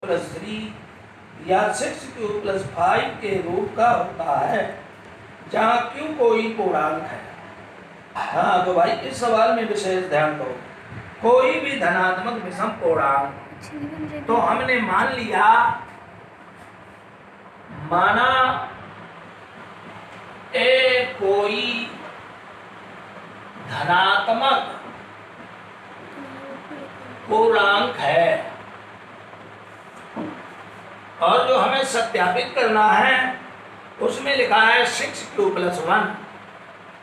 Plus 3 या 6q plus 5 के रूप का होता है जहाँ q कोई पूर्णांक है। हाँ तो भाई इस सवाल में विशेष ध्यान दो, कोई भी धनात्मक विषम पूर्णांक, तो हमने मान लिया, माना ए कोई धनात्मक पूर्णांक है और जो हमें सत्यापित करना है उसमें लिखा है 6q प्लस 1,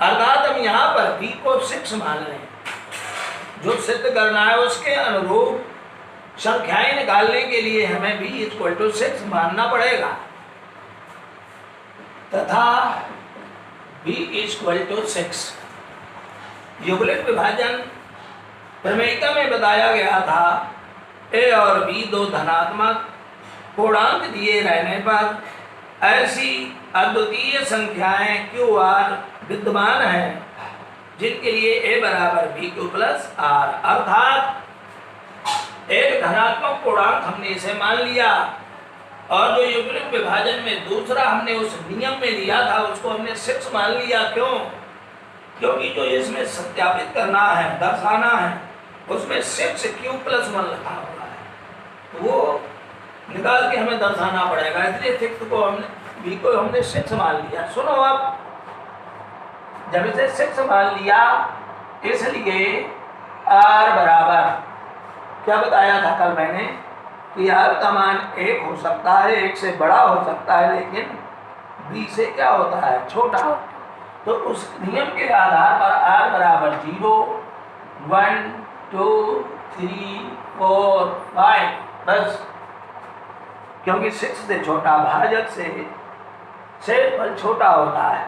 अर्थात हम यहाँ पर b को 6 मान लें। जो सिद्ध करना है उसके अनुरूप संख्याएं निकालने के लिए हमें b इक्वल टू 6 मानना पड़ेगा तथा b इक्वल टू 6। युगलित विभाजन प्रमेयिका में बताया गया था a और b दो धनात्मक पूर्णांक दिए रहने पर ऐसी अद्वितीय संख्याएं q r विद्यमान हैं जिनके लिए a बराबर bq प्लस r, अर्थात एक धनात्मक पूर्णांक हमने इसे मान लिया और जो युगलित विभाजन में दूसरा हमने उस नियम में लिया था उसको हमने 6 मान लिया। क्यों? क्योंकि जो इसमें सत्यापित करना है, दर्शाना है, उसमें 6q प्लस 1 लिखा हुआ है, तो वो निकाल के हमें दर्शाना पड़ेगा, इसलिए 6 को हमने b को हमने 6 मान लिया। सुनो अब, जब इसे 6 मान लिया इसलिए r बराबर क्या बताया था कल मैंने कि r का मान 1 हो सकता है, 1 से बड़ा हो सकता है, लेकिन b से क्या होता है, छोटा। तो उस नियम के आधार पर r बराबर 0, 1, 2, 3, 4, 5, बस, क्योंकि 6 से छोटा भाजक से फल छोटा होता है।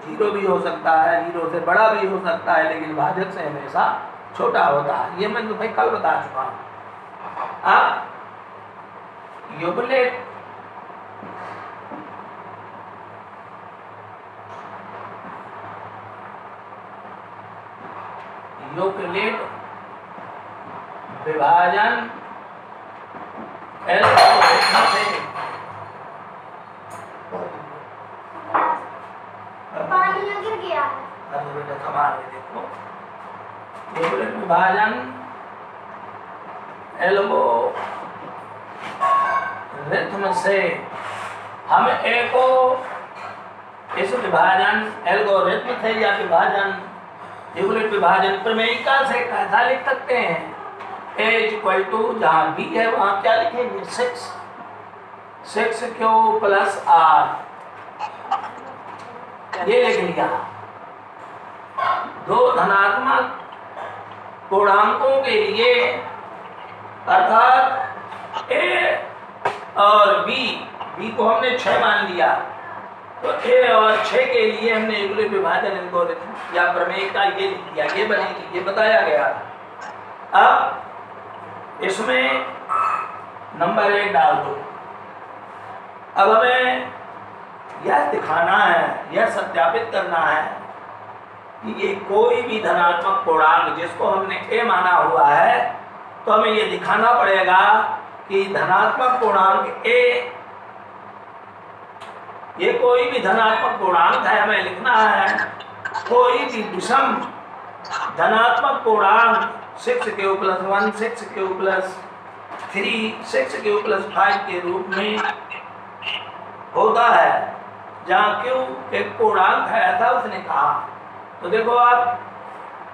0 भी हो सकता है, 0 से बड़ा भी हो सकता है, लेकिन भाजक से हमेशा छोटा होता है। ये मैं तुम्हें कल बता चुका हूँ। अब युगलित विभाजन L पानी गिर गया है। देखो, युगलित विभाजन एल्गोरिथ्म से हम ए को इस विभाजन एल्गोरिथ्म से या विभाजन युगलित विभाजन प्रमेयिका से कैसा लिख सकते हैं, a इक्वल टू जहाँ b है वहाँ क्या लिखेंगे, 6q प्लस r, ये लिख लिया। दो धनात्मक पूर्णांकों के लिए अर्थात a और b को हमने 6 मान लिया, तो a और 6 के लिए हमने युगलित विभाजन एल्गोरिथ्म या प्रमेयिका ये लिख दिया, ये बनेगी, ये बताया गया। अब इसमें नंबर 1 डाल दो। अब हमें यह दिखाना है, यह सत्यापित करना है कि ये कोई भी धनात्मक पूर्णांक जिसको हमने a माना हुआ है, तो हमें ये दिखाना पड़ेगा कि धनात्मक पूर्णांक a, ये कोई भी धनात्मक पूर्णांक है। हमें लिखना है कोई भी विषम धनात्मक पूर्णांक 6q plus 1, 6q plus 3, 6q plus 5 के रूप में होता है जहाँ q एक पूर्णांक है, ऐसा उसने कहा। तो देखो आप,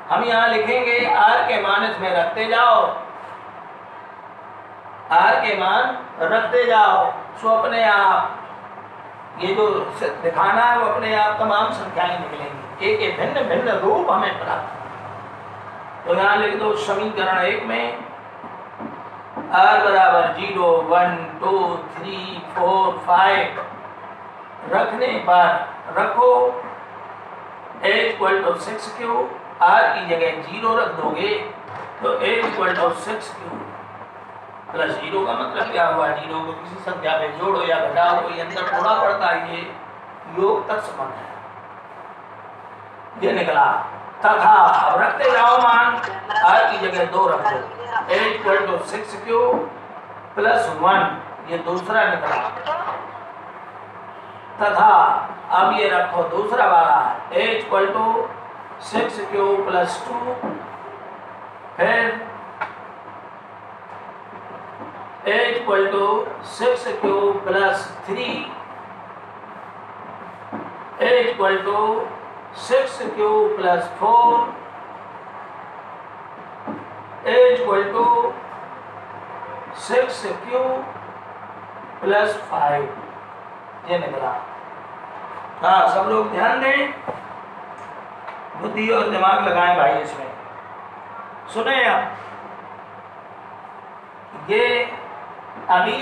हम यहाँ लिखेंगे r के मान इसमें रखते जाओ, r के मान रखते जाओ, सो अपने आप ये जो दिखाना है वो अपने आप तमाम संख्याएं निकलेंगी, एक भिन्न भिन्न रूप हमें प्राप्त। तो यहाँ लिख दो समीकरण 1 में r बराबर 0, 1, 2, 3, 4, 5 रखने पर रखो a equal to 6q, r की जगह 0 रख दोगे तो a equal to 6q plus 0 का मतलब क्या हुआ, 0 को किसी संख्या में जोड़ो या घटाओ, कोई अंतर थोड़ा पड़ता है, ये योग तक संबंध है, ये निकला। तथा अब रखते जाओ मान, r की जगह 2 रख दो, a equal to 6q plus 1 ये दूसरा निकला, तथा अब ये रखो दूसरा वाला a equal to 6q plus 2, फिर a equal to 6q plus 3, a equal to 6q plus 4, a equal to 6q plus 5 ये निकला। हाँ, सब लोग ध्यान दें, बुद्धि और दिमाग लगाएं भाई इसमें। सुने आप, ये अभी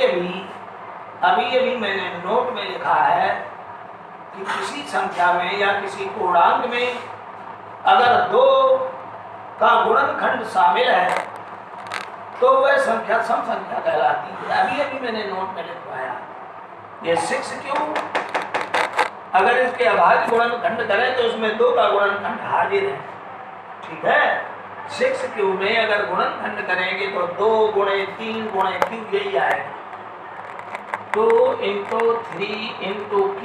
मैंने नोट में लिखा है कि किसी संख्या में या किसी पूर्णांक में अगर 2 का गुणनखंड शामिल है तो वह संख्या सम संख्या कहलाती है। अभी मैंने नोट में लिखवाया, ये 6q अगर इसके अभाज्य गुणनखंड करें तो उसमें 2 का गुणनखंड हाजिर है, ठीक है। 6q में अगर गुणनखंड करेंगे तो 2 गुणे 3 गुणे q यही आएगा, 2 × 3 × q।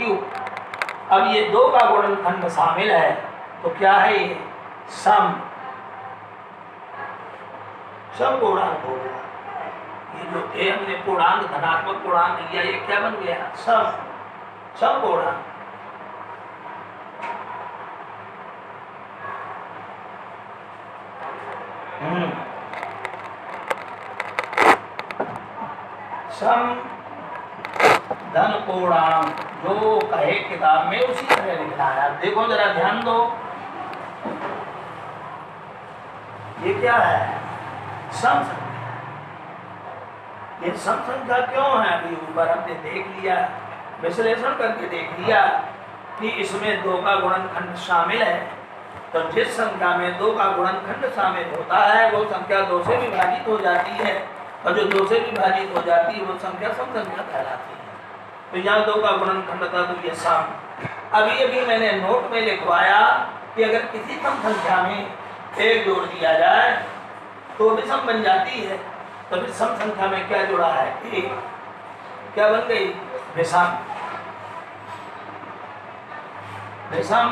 अब ये 2 का गुणनखंड शामिल है तो क्या है, ये सम पूर्णांक हो गया। ये जो ए हमने पूर्णांक धनात्मक पूर्णांक लिया, ये क्या बन गया, सम पूर्णांक। सम धन पूर्णांक जो कहे किताब में उसी तरह लिखना है। अब देखो जरा ध्यान दो, ये क्या है, सम संख्या। ये सम संख्या क्यों है, अभी ऊपर हमने देख लिया, विश्लेषण करके देख लिया कि इसमें 2 का गुणनखंड शामिल है। तो जिस संख्या में 2 का गुणनखंड शामिल होता है वो संख्या 2 से विभाजित हो जाती है, और जो 2 से विभाजित हो जाती है वो संख्या सम संख्या कहलाती है। तो यहाँ 2 का गुणनखंड था तो ये सम। अभी मैंने नोट में लिखवाया कि अगर किसी सम संख्या में 1 जोड़ दिया जाए तो विषम बन जाती है। तो फिर सम संख्या में क्या जुड़ा है, 1, क्या बन गई, विषम। विषम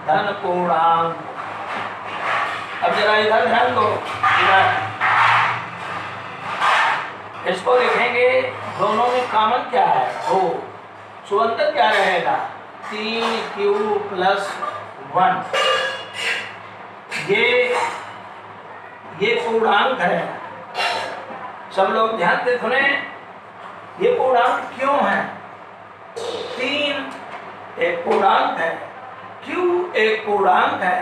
धन पूर्णांक। अब जरा इधर ध्यान दो, इसको लिखेंगे, दोनों में कॉमन क्या है, 2, सो अंतर क्या रहेगा, 3q प्लस 1। ये पूर्णांक है, सब लोग ध्यान से सुने, ये पूर्णांक क्यों है, 3 एक पूर्णांक है, q एक पूर्णांक है।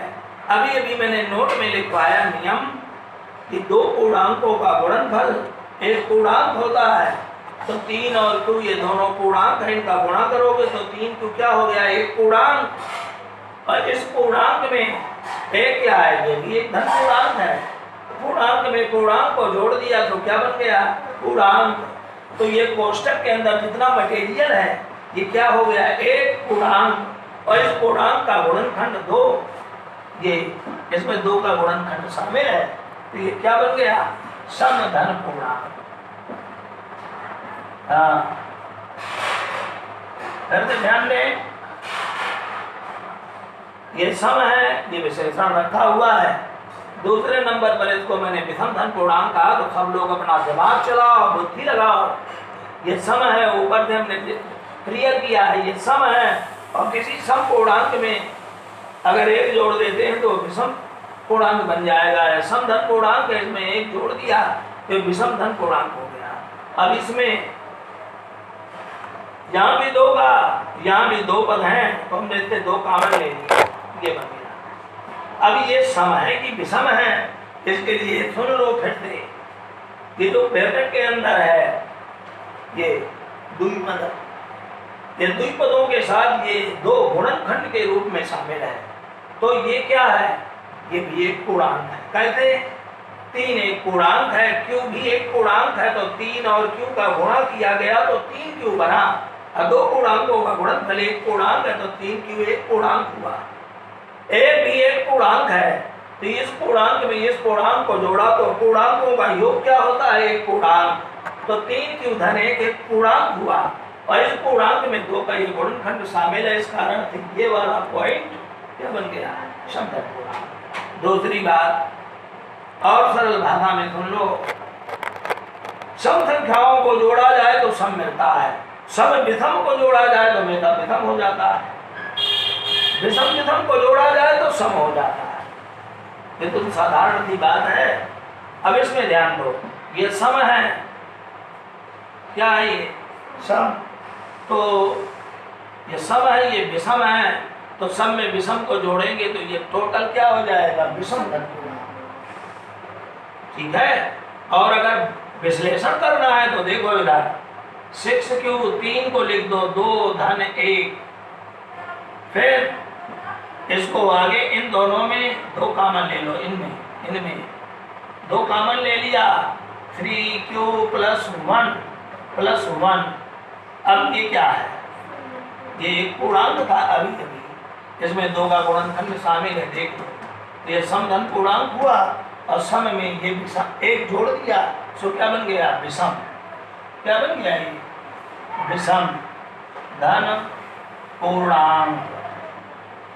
अभी मैंने नोट में लिखवाया नियम कि 2 पूर्णांकों का गुणनफल एक पूर्णांक होता है। तो 3 और q ये दोनों पूर्णांक है, इनका गुणा करोगे तो 3q क्या हो गया, एक पूर्णांक। और इस पूर्णांक में एक क्या है, ये भी एक धन पूर्णांक है। पूर्णांक में पूर्णांक को जोड़ दिया तो क्या बन गया, पूर्णांक। तो ये कोष्टक के अंदर जितना मटेरियल है ये क्या हो गया, एक पूर्णांक। और इस पूर्णांक का गुणनखंड 2, ये इसमें 2 का गुणनखंड शामिल है, तो ये क्या बन गया, सम धन पूर्णांक। हाँ, ध्यान दें, ये सम है, ये विशेषण रखा हुआ है। दूसरे नंबर पर इसको मैंने विषम धन पूर्णांक कहा, तो सब लोग अपना दिमाग चलाओ, बुद्धि लगाओ। ये सम है, ऊपर से हमने क्लियर किया है, ये सम है। और किसी सम पूर्णांक में अगर 1 जोड़ देते हैं तो विषम पूर्णांक बन जाएगा। सम धन पूर्णांक है, इसमें 1 जोड़ दिया तो विषम धन पूर्णांक हो गया। अब इसमें यहाँ भी 2 पद हैं, तो हमने इससे 2 कॉमन ले लिए, ये बन गया। अब ये सम है कि विषम है, इसके लिए सुन लो फिर से। ये जो ब्रैकेट के अंदर है ये द्विपद, ये द्विपदों के साथ ये 2 गुणनखंड के रूप में शामिल है। तो ये क्या है, ये भी एक पूर्णांक है। कैसे, 3 एक पूर्णांक है, q भी एक पूर्णांक है, तो 3 और q का गुणा किया गया तो 3q बना। और 2 पूर्णांकों का गुणनफल एक पूर्णांक है, तो 3q एक पूर्णांक हुआ। एक भी एक पूर्णांक है, तो इस पूर्णांक में इस पूर्णांक को जोड़ा तो पूर्णांकों का योग क्या होता है? एक पूर्णांक। तो 3 क्यों धन एक पूर्णांक हुआ, और इस पूर्णांक में 2 का ये गुणनखंड शामिल है। इस कारण से ये वाला पॉइंट क्या बन गया? समधन पूर्णांक। दूसरी बात और सरल भाषा में सुन लो, सम संख्याओं को जोड़ा जाए तो सम मिलता है, सम विषम को जोड़ा जाए तो मेधा विषम हो जाता है, विषम विषम को जोड़ा जाए तो सम हो जाता है। ये तो साधारण सी बात है। अब इसमें ध्यान दो, ये सम है, क्या है ये? सम। तो ये सम है, ये विषम है, तो सम में विषम को जोड़ेंगे तो ये टोटल क्या हो जाएगा? विषम धन पूर्णांक। ठीक है। और अगर विश्लेषण करना है तो देखो इधर 6 क्यू 3 को लिख दो, 2 धन 1, फिर इसको आगे इन दोनों में 2 कामन ले लो, इनमें 2 कामन ले लिया, 3q + 1 अब ये क्या है? ये एक पूर्णांक था अभी, इसमें 2 का गुणनखंड शामिल है। देखो ये समधन पूर्णांक हुआ और सम में ये विषम एक जोड़ दिया, सो क्या बन गया? विषम। क्या बन गया? ये विषम धन पूर्णांक।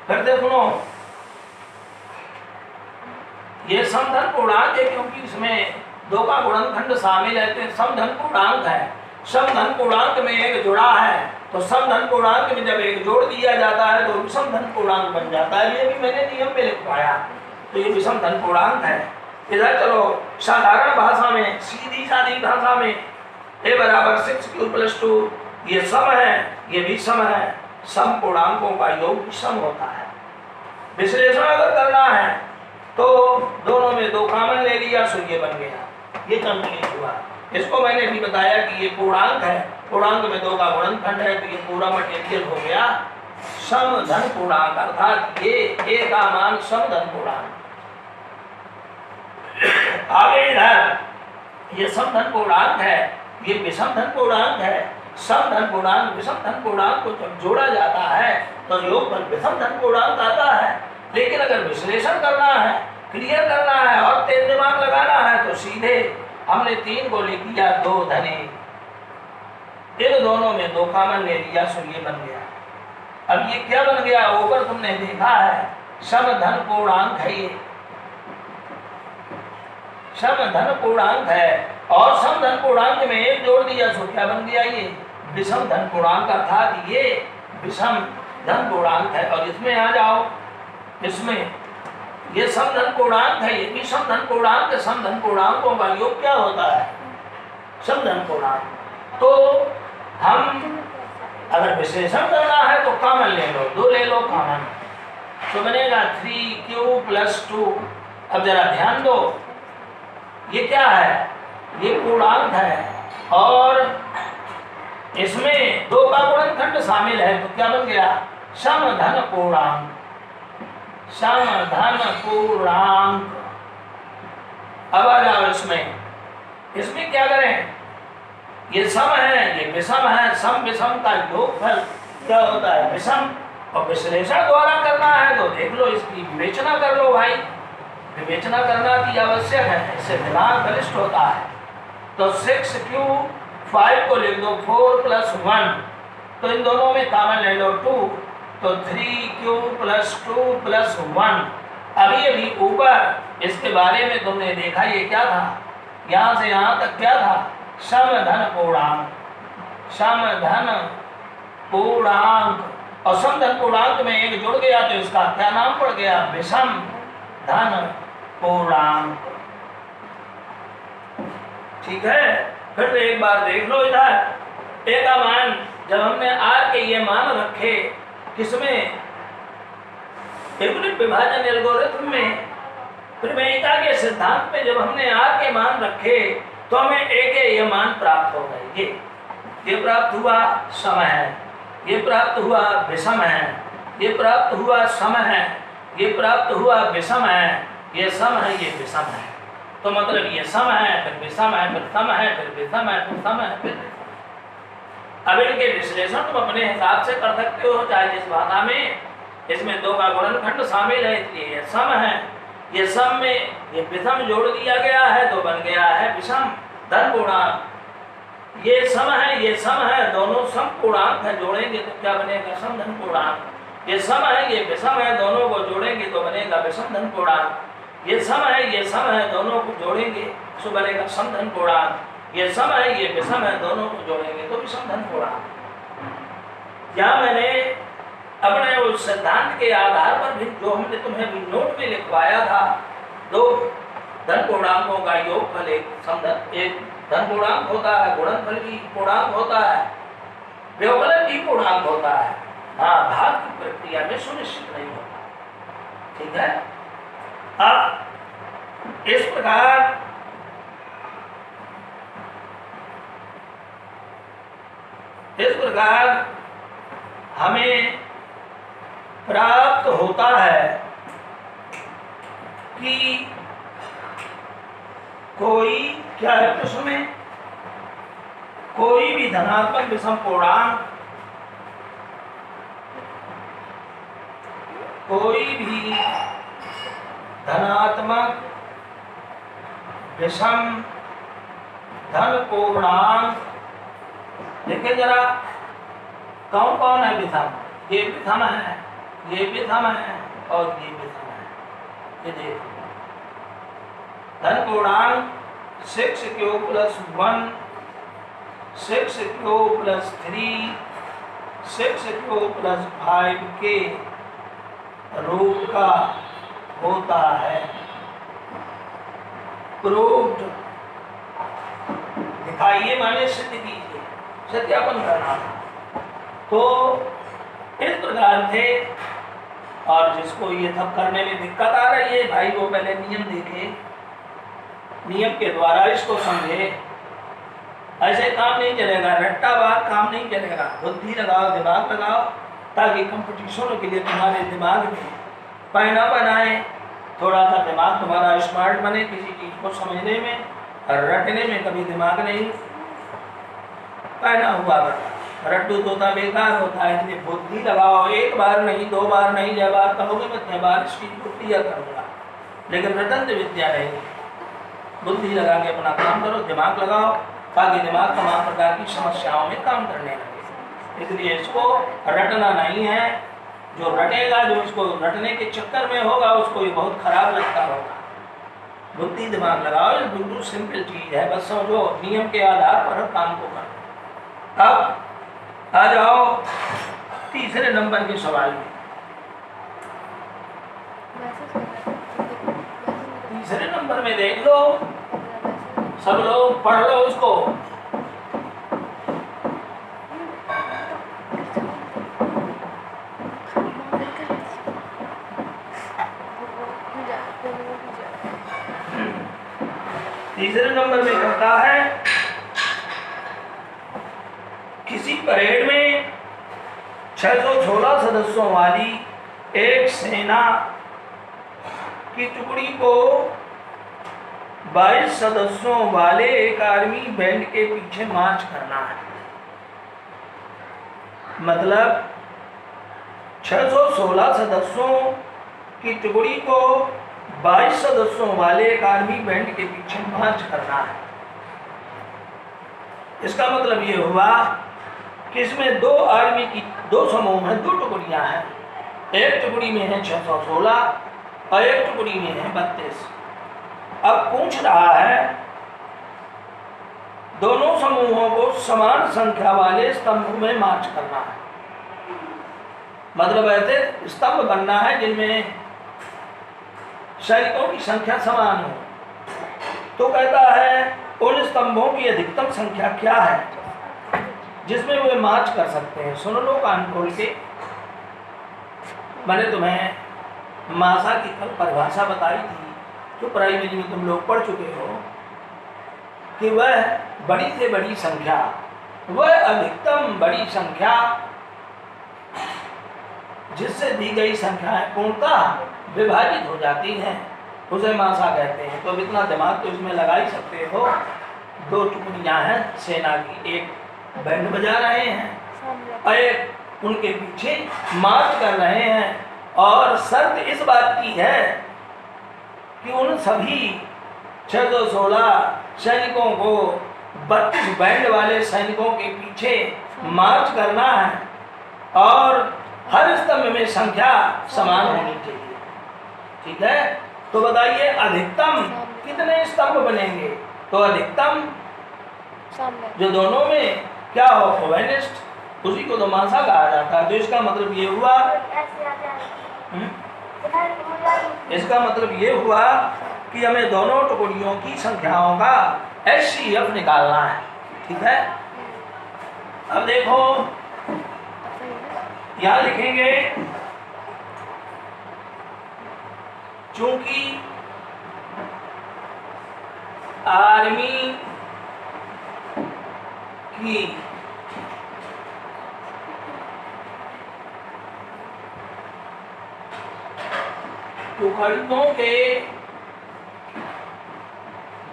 फिर देखो सुनो, ये समधन पूर्णांक है क्योंकि इसमें 2 का गुणनखंड शामिल है, तो समधन पूर्णांक है। समधन पूर्णांक में एक जुड़ा है, तो समधन पूर्णांक में जब एक जोड़ दिया जाता है तो विषम धन पूर्णांक बन जाता है। ये भी मैंने नियम में लिखवाया, तो ये विषम धन पूर्णांक है। इधर चलो साधारण भाषा में, सीधी सादी भाषा में, a = 6q + 2 ये सम है, ये भी सम है। सम पूर्णांकों का योग भी सम होता है। विश्लेषण अगर करना है तो दोनों में 2 कामन ले लिया, सो ये बन गया, ये कंप्लीट हुआ। इसको मैंने भी बताया कि ये पूर्णांक है, पूर्णांक में 2 का गुणनखंड है, तो ये पूरा मटेरियल हो गया समधन पूर्णांक, अर्थात ये a का मान समधन पूर्णांक। आगे इधर ये समधन पूर्णांक है, ये विषम धन पूर्णांक है। समधन पूर्णांक विषम धन पूर्णांक को जब जोड़ा जाता है तो योगफल विषम धन पूर्णांक आता है। लेकिन अगर विश्लेषण करना है, क्लियर करना है और तेज दिमाग लगाना है तो सीधे हमने 3 को लिख दिया 2 धन 1, इन दोनों में 2 कामन ले लिया, सो ये बन गया। अब ये क्या बन गया? ऊपर तुमने देखा है समधन पूर्णांक है, ये समधन पूर्णांक है, और समधन पूर्णांक में एक जोड़ दिया, सो क्या बन गया? ये विषम धन पूर्णांक, अर्थात ये विषम धन पूर्णांक है। और इसमें आ जाओ, इसमें ये समधन पूर्णांक है, ये भी समधन पूर्णांक है। समधन पूर्णांकों का योग क्या होता है? समधन पूर्णांक। तो हम अगर विश्लेषण करना है तो कामन ले लो, 2 ले लो कामन, तो बनेगा 3q + 2। अब जरा ध्यान दो, ये क्या है? ये पूर्णांक है और इसमें 2 का गुणनखंड शामिल है, तो क्या बन गया? समधन पूर्णांक। समधन पूर्णांक। अब आ जाओ इसमें क्या करें? ये सम है, ये विषम है, सम विषम का योगफल क्या होता है? विषम। और विश्लेषण द्वारा करना है तो देख लो, इसकी विवेचना कर लो भाई, विवेचना करना भी आवश्यक है, इससे दिमाग बलिष्ठ होता है। तो 6q 5 को लिख दो, 4 + 1, तो इन दोनों में कामन ले लो 2, तो 3q + 2 + 1। अभी ऊपर इसके बारे में तुमने देखा, ये क्या था? यहाँ से यहाँ तक क्या था? समधन पूर्णांक। समधन पूर्णांक, और समधन पूर्णांक में एक जुड़ गया तो इसका क्या नाम पड़ गया? विषम धन पूर्णांक। ठीक है। फिर एक बार देख लो इधर, a का मान जब हमने r के ये मान रखे, किसमें? यूनिट विभाजन एल्गोरिथम में, प्रमेयिका के सिद्धांत में जब हमने r के मान रखे तो हमें a के ये मान प्राप्त हो गए। ये प्राप्त हुआ सम है, ये प्राप्त हुआ विषम है, ये प्राप्त हुआ सम है, ये प्राप्त हुआ विषम है, ये सम है, ये विषम है। तो मतलब ये सम है, फिर विषम है, फिर सम है, फिर विषम है, फिर सम है, फिर विषम। अब इनके विश्लेषण तुम अपने हिसाब से कर सकते हो, चाहे जिस भाषा में। इसमें 2 का गुणनखंड शामिल है, इसलिए ये सम है, ये सम में ये विषम जोड़ दिया गया है तो बन गया है विषम धन पूर्णांक। ये सम है, दोनों सम पूर्णांक है, जोड़ेंगे तो क्या बनेगा? सम धन पूर्णांक। ये सम है, ये विषम है, दोनों को जोड़ेंगे तो बनेगा विषम धन पूर्णांक। ये सम है, दोनों को जोड़ेंगे तो बनेगा सम धन पूर्णांक। ये सम है, ये विषम है, दोनों को जोड़ेंगे तो विषम धन पूर्णांक। क्या मैंने अपने उस सिद्धांत के आधार पर भी जो हमने तुम्हें भी नोट में लिखवाया था, दो धन पूर्णांकों का योगफल एक धन पूर्णांक होता है, गुणनफल भी पूर्णांक होता है, व्यवकलन भी पूर्णांक होता है। हाँ, भाग की प्रक्रिया में सुनिश्चित नहीं होता। ठीक है। अब इस प्रकार हमें प्राप्त होता है कि कोई क्या है प्रश्न में, कोई भी धनात्मक विषम पूर्णांक, कोई भी धनात्मक विषम धन पूर्णांक, देखिए जरा कौन कौन है विषम? ये विषम है, ये विषम है और ये विषम है। ये देखो धन पूर्णांक 6q + 1, 6q + 3, 6q + 5 के रूप का होता है। प्रूव्ड, दिखाइए माने सिद्ध कीजिए, सत्यापन करना। तो इस प्रकार से, और जिसको ये सब करने में दिक्कत आ रही है भाई, वो पहले नियम देखे, नियम के द्वारा इसको समझे। ऐसे काम नहीं चलेगा, रट्टावार काम नहीं चलेगा। बुद्धि लगाओ, दिमाग लगाओ, ताकि कंपटीशनों के लिए तुम्हारे दिमाग में पैना बनाए, थोड़ा सा दिमाग तुम्हारा स्मार्ट बने किसी चीज को समझने में और रटने में। कभी दिमाग नहीं पैना हुआ बता, रट्टू तोता बेकार होता है। इसलिए बुद्धि लगाओ, एक बार नहीं, दो बार नहीं, जब बार कहोगे मैं 6 बार इसकी क्रिया करूँगा, लेकिन रटंत विद्या नहीं। बुद्धि लगा के अपना काम करो, दिमाग लगाओ, ताकि दिमाग तमाम प्रकार की समस्याओं में काम करने लगे। इसलिए इसको रटना नहीं है। जो रटेगा, जो इसको रटने के चक्कर में होगा, उसको ये बहुत खराब लगता होगा। बुद्धि दिमाग लगाओ, ये बिल्कुल सिंपल चीज है, बस समझो, नियम के आधार पर काम को करो। अब आ जाओ तीसरे नंबर के सवाल में। तीसरे नंबर में देख लो, सब लोग पढ़ लो उसको। तीसरे नंबर में कहता है, किसी परेड में 616 सदस्यों वाली एक सेना की टुकड़ी को 22 सदस्यों वाले एक आर्मी बैंड के पीछे मार्च करना है। मतलब 616 सदस्यों की टुकड़ी को 22 सदस्यों वाले एक आर्मी बैंड के पीछे मार्च करना है। इसका मतलब ये हुआ कि इसमें दो समूह हैं, 2 टुकड़ियां हैं। एक टुकड़ी में है 616 और एक टुकड़ी में है 32। अब पूछ रहा है दोनों समूहों को समान संख्या वाले स्तंभ में मार्च करना है। मतलब ऐसे स्तंभ बनना है जिनमें सैनिकों की संख्या समान हो। तो कहता है उन स्तंभों की अधिकतम संख्या क्या है जिसमें वे मार्च कर सकते हैं। सुन लो कान खोल के। मैंने तुम्हें मासा की कल परिभाषा बताई थी, जो प्राइमरी में तुम लोग पढ़ चुके हो, कि वह बड़ी से बड़ी संख्या, वह अधिकतम बड़ी संख्या जिससे दी गई संख्याएं पूर्णतः विभाजित हो जाती हैं, उसे मासा कहते हैं। तो इतना दिमाग तो इसमें लगा ही सकते हो। 2 टुकड़ियां हैं सेना की, एक बैंड बजा रहे हैं और एक उनके पीछे मार्च कर रहे हैं। और शर्त इस बात की है कि उन सभी 616 सैनिकों को 32 बैंड वाले सैनिकों के पीछे मार्च करना है और हर स्तंभ में संख्या समान होनी चाहिए। ठीक है, तो बताइए अधिकतम कितने स्तंभ बनेंगे? तो अधिकतम जो दोनों में क्या हो, ओवेनिस्ट, उसी को तो मासा कहा जाता है। तो इसका मतलब ये हुआ, इसका मतलब ये हुआ कि हमें दोनों टुकड़ियों की संख्याओं का HCF निकालना है। ठीक है, अब देखो यहां लिखेंगे, चूंकि आर्मी की टुकड़ियों के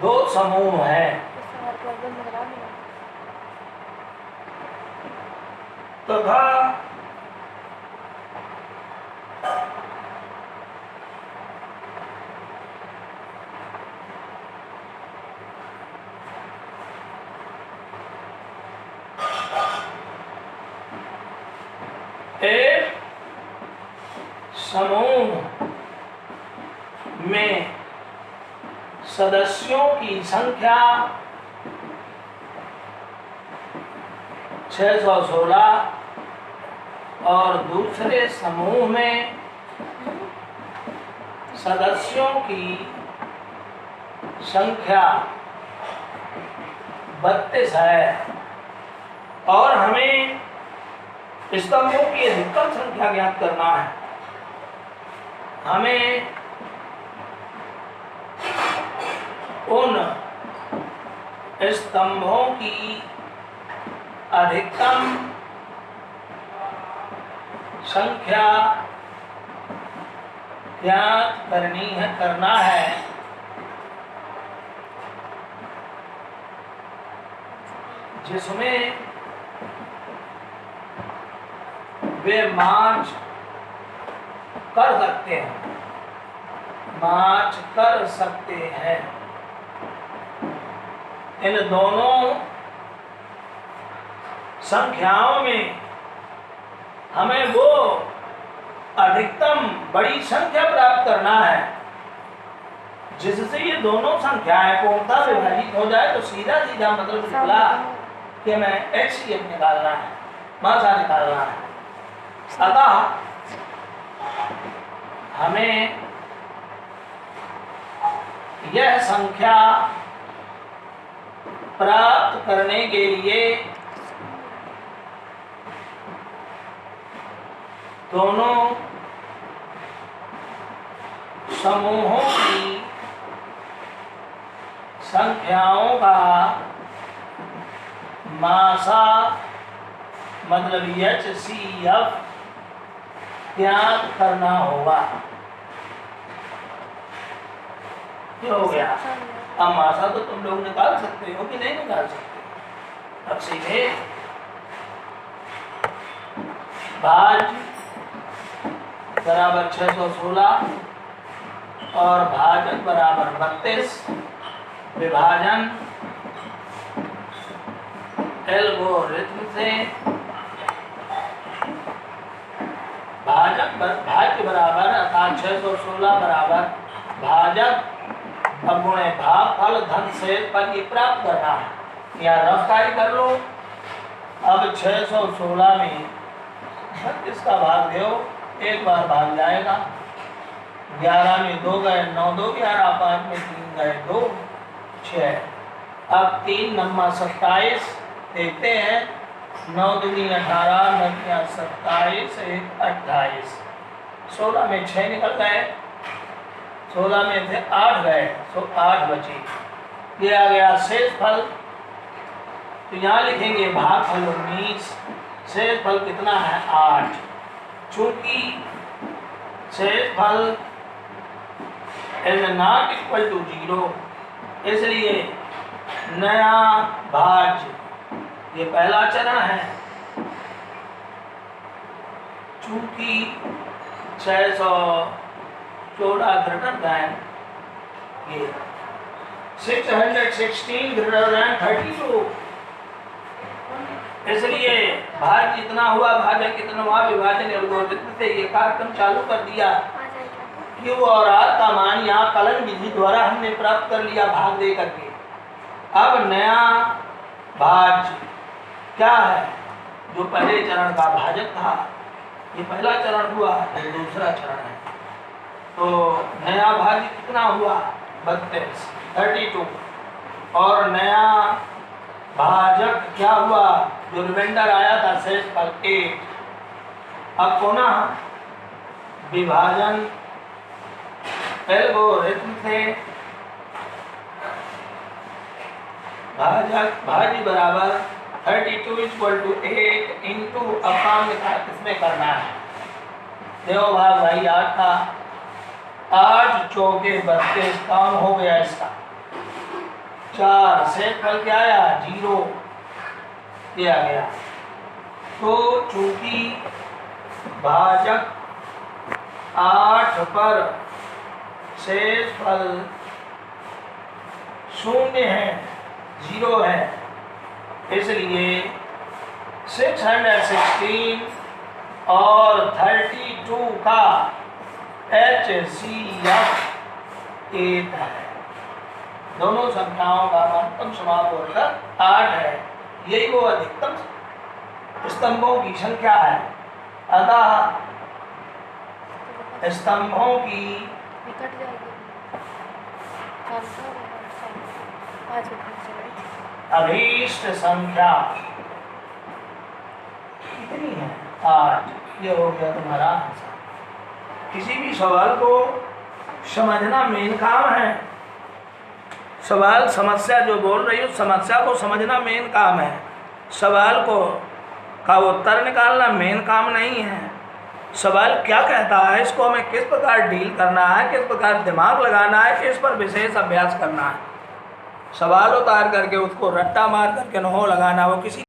2 समूह हैं तथा एक समूह में सदस्यों की संख्या 616 और दूसरे समूह में सदस्यों की संख्या 32 है और हमें स्तंभों की अधिकतम संख्या ज्ञात करना है। हमें उन स्तंभों की अधिकतम संख्या ज्ञात करना है जिसमें वे मार्च कर सकते हैं, मार्च कर सकते हैं। इन दोनों संख्याओं में हमें वो अधिकतम बड़ी संख्या प्राप्त करना है जिससे ये दोनों संख्याएं पूर्णतः विभाजित हो जाए। तो सीधा सीधा मतलब निकला कि हमें HCF निकालना है, मासा निकालना है। अतः हमें यह संख्या प्राप्त करने के लिए दोनों समूहों की संख्याओं का मासा मतलब HCF ज्ञात करना होगा। क्या हो गया? अब मासा तो तुम लोग निकाल सकते हो कि नहीं निकाल सकते? अब सीधे भाज बराबर 616 और भाजक बराबर 32 विभाजन एल्गोरिथम से भाज्य बराबर अर्थात 616 बराबर भाजक अब गुणे भागफल धन से पर ये प्राप्त करना है। या रफ कार्य कर लो। अब 616 में 32 का भाग दो, एक बार भाग जाएगा। 11 में 2 गए, 9 2 11, 5 में 3 गए 2 6। अब 3 नम्मा 27 देखते हैं। 9 दूनी 18, 9 27, 1 28। 16 में 6 निकल गए, 16 में से 8 गए तो 8 बचे। ये आ गया शेष फल। तो यहाँ लिखेंगे भागफल 19, शेष फल कितना है 8। चूंकि शेष फल इज नॉट इक्वल टू 0 इसलिए नया भाज्य ये पहला चरण है। चूंकि 614 ग्रेटर दैन ये 616 ग्रेटर देन 32, इसलिए भाज्य इतना हुआ, भाजक कितना हुआ, विभाजन एल्गोरिथम से ये कार्यक्रम चालू कर दिया। Q और R का मान यहाँ कलन विधि द्वारा हमने प्राप्त कर लिया भाग दे करके। अब नया भाज्य क्या है, जो पहले चरण का भाजक था, ये पहला चरण हुआ, ये दूसरा चरण है। तो नया भाज्य कितना हुआ 32 32, और नया भाजक क्या हुआ, जो रिमाइंडर आया था शेष पर 8। अब पुनः विभाजन एल्गोरिथम से भाज्य बराबर 32 = 8 इंटू अपान इसमें करना है। देखो भाग भाई 8 था, 8 चौके 32, काम हो गया इसका। 4 से फल क्या आया 0 दिया गया। तो चूंकि भाजक 8 पर शेष फल 0 है, 0 है, इसलिए 616 और 32 का HCF 8 है। दोनों संख्याओं का महत्तम समापवर्धक 8 है। यही वो अधिकतम स्तंभों की संख्या है। अतः स्तंभों की अभीष्ट संख्या कितनी है 8। ये हो गया तुम्हारा आंसर। किसी भी सवाल को समझना मेन काम है। सवाल समस्या जो बोल रही हो, समस्या को समझना मेन काम है। सवाल को का उत्तर निकालना मेन काम नहीं है। सवाल क्या कहता है, इसको हमें किस प्रकार डील करना है, किस प्रकार दिमाग लगाना है, इस पर विशेष अभ्यास करना है। सवाल उतार करके उसको रट्टा मार करके नहीं लगाना, वो किसी